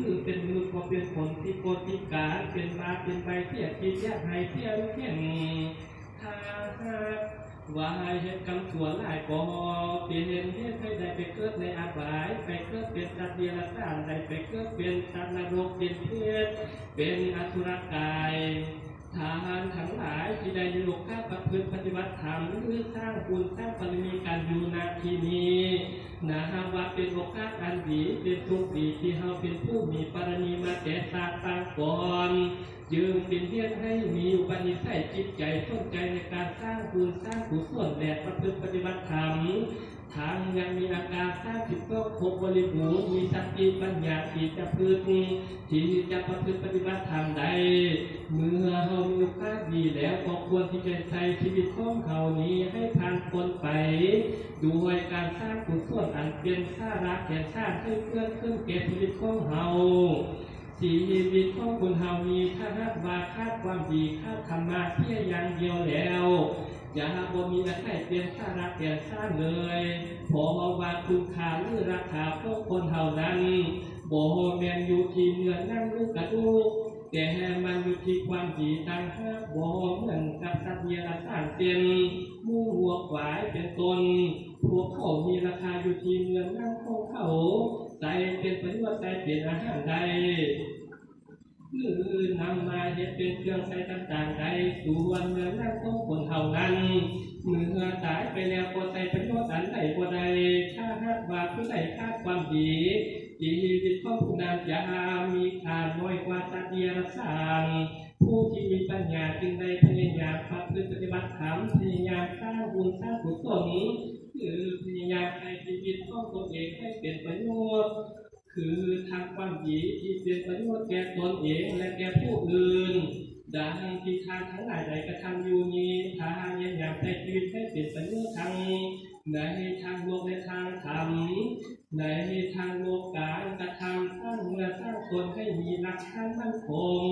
คือเป็นมือก็เป็นผลที่โกติการเป็นมาเป็นใบเทียบที่แยกให้เทียนเทียนถ้าหากว่าเหตุกรรมชั่วร้ายก็เปลี่ยนเหตุให้ได้ไปเกิดในอาบายไปเกิดเป็นสัตว์เดรัจฉานได้ไปเกิดเป็นสัตว์นรกเป็นเพศเป็นอสุรกายทานทั้งหลายที่ได้โลกาประพฤติปฏิบัติธรรมหรือสร้างบุญสร้างบารมีการอยู่ณที่นี้นะฮะว่าเป็นโอกาสอันดีเป็นทุกข์ดีที่เราเป็นผู้มีบารมีมาแต่ศาสตร์ต่างก่อนยืมเป็นเพียรให้มีอุปนิสัยจิตใจสนใจในการสร้างบุญสร้างกุศลและประพฤติปฏิบัติธรรมทั้งยังมีอาการสร้างจิตก็ครบบริบูรณ์มีสติปัญญาที่จะพึ่งที่จะประพฤติปฏิบัติธรรมได้เมื่อเรามีโอกาสดีแล้วก็ควรที่จะใช้ชีวิตของเขานี้ให้ผ่านพ้นไปด้วยการสร้างกุศลอันเป็นสาระแก่ชาติให้เพื่อนขึ้นแก่ชีวิตของเราชีวิตของคนเฮามีถ้าหักว่าคาดความดีคาดธรรมะเพียงอย่างเดียวแล้วอย่าบ่มีอะไรเปลี่ยนสาระเปลี่ยนสร้างเลยพอมาว่าคุณค่าหรือราคาของคนเฮานั้นบ่แม่นอยู่ที่เนื้อนั่งหรือกระดูกแต่มันอยู่ที่ความดีต่างหากบ่เหมือนกับสัตว์เดรัจฉานเป็นหมูวัวควายเป็นต้นพวกเขามีราคาอยู่ที่เนื้อนั่งของเขาใจเป็นประโยชน์ใจเป็นอาหารใดหรือนำมาเฮ็ดเป็นเครื่องใช้ต่างๆใดส่วนเนื้อนั่งของคนเท่านั้นเมื่อตายไปแล้วก็ใช้ประโยชน์อันใดก็ใดถ้าหากว่าผู้ใดคาดความดีชีวิตของผู้นั้นจะมีค่าน้อยกว่าสัตว์เดรัจฉานผู้ที่มีปัญญาจึงได้พยายามประพฤติปฏิบัติธรรมพยายามสร้างบุญสร้างกุศลคือพยายามให้ชีวิตของตนเองให้เป็นประโยชน์คือทำความดีที่เป็นประโยชน์แก่ตนเองและแก่ผู้อื่นดังที่ทางทั้งหลายใดกระทำอยู่นี้ทางยังอยากให้ชีวิตให้เป็นประโยชน์ทางในทางโลกและทางธรรมในทางโลกการกระทำสร้างเมื่อสร้างตนให้มีหลักฐานมั่นคง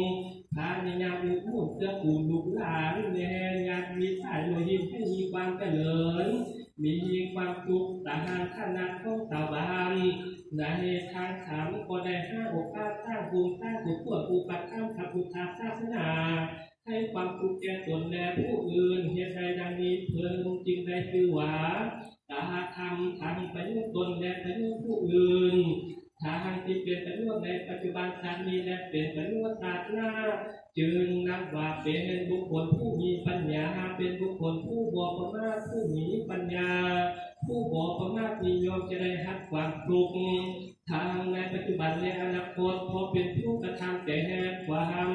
พยายามอุดหนุนเจ้าปู่ลูกหลานแน่อยากมีสายโลหิตให้มีความเจริญมีความสุขตามขนาดของชาวบ้านในทางธรรมก็ได้ห้าโอกาสสร้างบุญสร้างกุศลอุปถัมภ์พระพุทธศาสนาให้ความสุขแก่ตนและผู้อื่นเหตุใดดังนี้เพิ่นจึงได้ชื่อว่าตาธรรมทำประโยชน์ตนและประโยชน์ผู้อื่นทางที่เป็นประโยชน์ในปัจจุบันชาตินี้และเป็นประโยชน์ชาติหน้าจึงนับว่าเป็นบุคคลผู้มีปัญญาเป็นบุคคลผู้บ่ประมาทผู้มีปัญญาผู้บ่ประมาทนิยมจะได้รับความสุขทางในปัจจุบันและอนาคตพอเป็นผู้กระทำแต่แห่ความ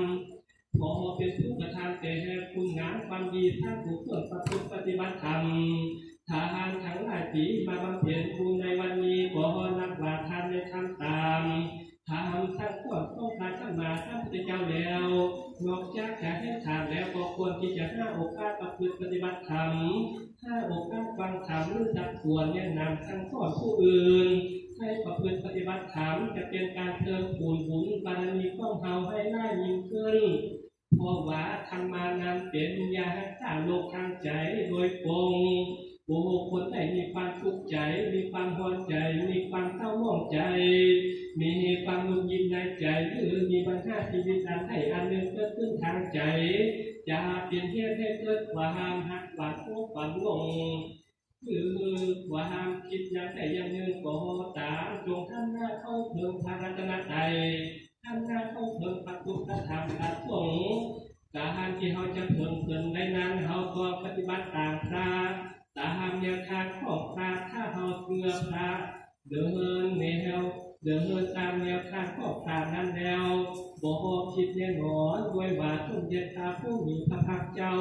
พอเป็นผู้กระทำแต่แห่คุณงามความดีสร้างกุศลประพฤติปฏิบัติธรรมทานทั้งหลายที่มาบำเพ็ญบุญในวันนี้ขอนับว่าท่านได้ทำตามทำสร้างสอนต้องการสมาสัมพุทธเจ้าแล้วนอกจากจะให้ทานแล้วก็ควรที่จะห้าโอกาสประพฤติปฏิบัติธรรมห้าโอกาสฟังธรรมหรือจักควรแนะนำสั่งสอนผู้อื่นให้ประพฤติปฏิบัติธรรมจะเป็นการเติมปูนบุญบารมีของเราให้ได้ยิ่งขึ้นเพราะว่าธรรมานั้นเป็นยารักษาโรคทางใจโดยตรงบุคคลใดมีความทุกข์ใจมีความพอใจมีความเศร้าหมองใจมีความหงุดหงิดในใจหรือมีปัญหาชีวิตอันใดอันหนึ่งเกิดขึ้นทางใจจะเป็นเหตุให้เกิดความหักความทุกข์ความหลงหรือความคิดอย่างใดอย่างหนึ่งก็ตามจงท่านหน้าเข้าเพิ่มพระรัตนตรัยท่านหน้าเข้าเพิ่มพระพุทธธรรมพระสงฆ์การที่เราจะเพิ่มเติมได้นั้นเราก็ปฏิบัติตามพระตามแนวทางของพระถ้าเราเชื่อพระเดินตามแนวทางของพระนั้นแล้วบ่คิดแน่นอนด้วยว่าสมเด็จพระผู้มีพระภาคเจ้า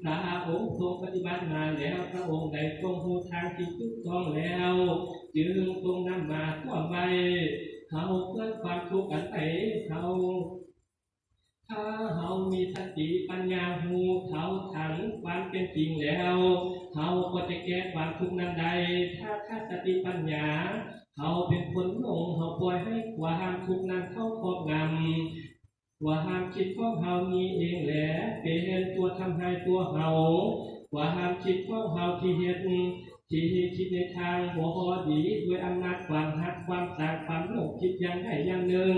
พระองค์ทรงปฏิบัติมาแล้วพระองค์ได้ทรงรู้ทางที่ถูกต้องแล้วจึงทรงนำมาสอนไว้เขาเกิดความทุกข์อันใดถ้าเรามีสติปัญญาหูเขาถังความเป็นจริงแล้วเขาก็จะแก้ความทุกข์นั้นได้ถ้าขาดสติปัญญาเขาเป็นคนหลงเขาปล่อยให้ความทุกข์นั้นเข้าครอบงำความคิดของเขานี้เองแหละเป็นตัวทำให้ตัวเขาความคิดของเขาที่เหตุที่คิดในทางบ่ดีด้วยอำนาจ ความหักความสางความโลภคิดอย่างใดอย่างหนึ่ง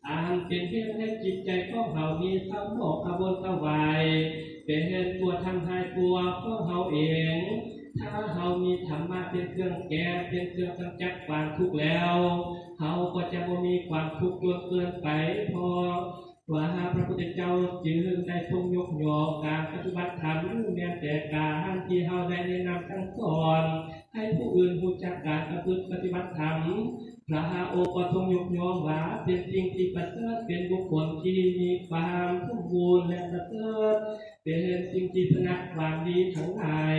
อ่านเป็นเพียงให้จิตใจของเฮามีเศร้าโศกอาวรณ์วายเป็นตัวทำให้กลัวของเฮาเอง ถ้าเฮามีธรรมะเป็นเครื่องแก้เป็นเครื่องกำจัดความทุกข์แล้วเฮาก็จะบ่มีความทุกข์จนเกินไปพอว่าพระพุทธเจ้าจึงได้ทรงยกย่องการปฏิบัติธรรมแม้แต่การที่เฮาได้แนะนำสั่งสอนให้ผู้อื่นรู้จักการประพฤติปฏิบัติธรรมพระองค์ก็ทรงยกย่องว่าเป็นสิ่งที่ประเสริฐเป็นบุคคลที่มีความสมบูรณ์และประเสริฐเป็นสิ่งที่ชนะความดีทั้งหลาย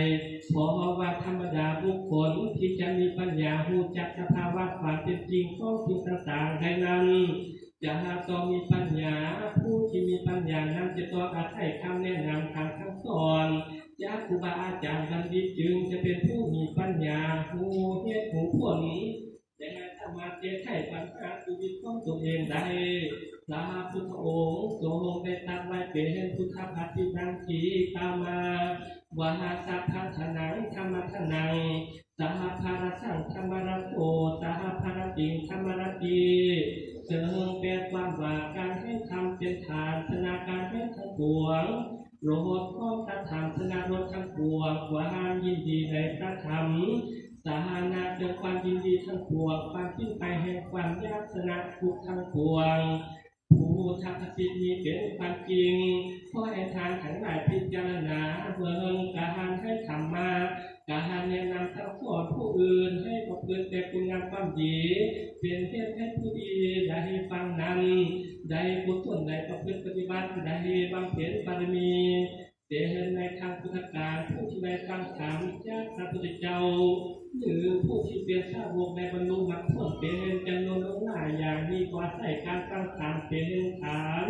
เพราะว่าธรรมดาบุคคลที่จะมีปัญญารู้จักสภาวะความเป็นจริงของสิ่งต่างๆได้นั้นจะต้องมีปัญญาผู้ที่มีปัญญานั้นจะต้องอาศัยคำแนะนำทางคำสอนจากครูบาอาจารย์บัณฑิตจึงจะเป็นผู้มีปัญญาผู้เหตุผู้ผลและสามารถแก้ไขปัญหาชีวิตของตัวเองได้พระพุทธองค์ทรงได้ตรัสไว้เป็นพุทธภัททินังขีตามาวาสัพพะทนังธรรมทนังสหภารสังธรรมรโตสหภารติงธรรมรติเสริมแปลความว่าการให้ทำเป็นฐานธนาการให้ทั้งปวงโลดของพระธรรมธนารถทั้งปวงความยินดีในพระธรรมสาหานาเกิดความยินดีทั้งปวงความสิ้นไปแห่งความยากสนะทุกทั้งปวงผู้ทักษิณนี้เป็นความจริงเพราะในทางทั้งหลายพิจารณาเบิ่งการให้ธรรมะการแนะนำสั่งสอนผู้อื่นให้ประพฤติแต่คุณงามความดีเป็นเหตุให้ผู้ดีได้ฟังนั้นได้กุศลได้ประพฤติปฏิบัติได้บำเพ็ญบารมีเป็นในทางพุทธการผู้ที่ได้ฟังธรรมจากพระพุทธเจ้าหรือผู้ที่เป็นสาวกในบรรลุมรรคผลเป็นจำนวนหลายอย่างมีกว่าใส่การฟังธรรมเป็นฐาน